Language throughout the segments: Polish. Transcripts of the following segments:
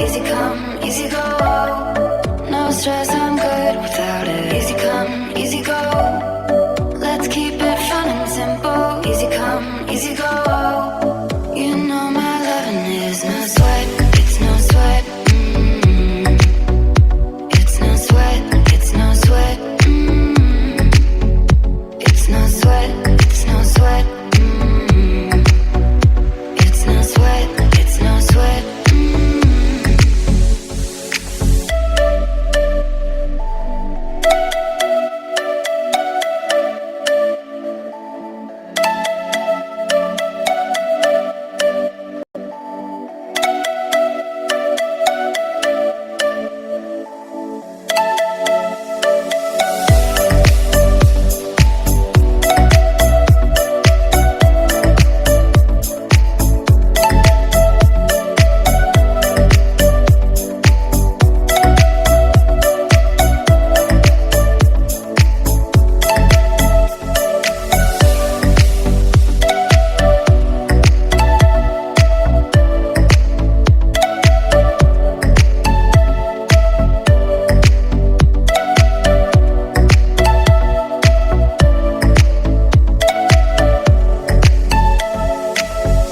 Easy come, easy go. No stress, I'm good without it. Easy come, easy go. Let's keep it fun and simple. Easy come, easy go. You know my loving is no sweat, it's no sweat. It's no sweat, it's no sweat. It's no sweat, it's no sweat. It's no sweat, it's no sweat.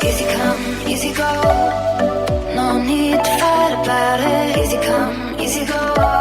Easy come, easy go. No need to fight about it. Easy come, easy go.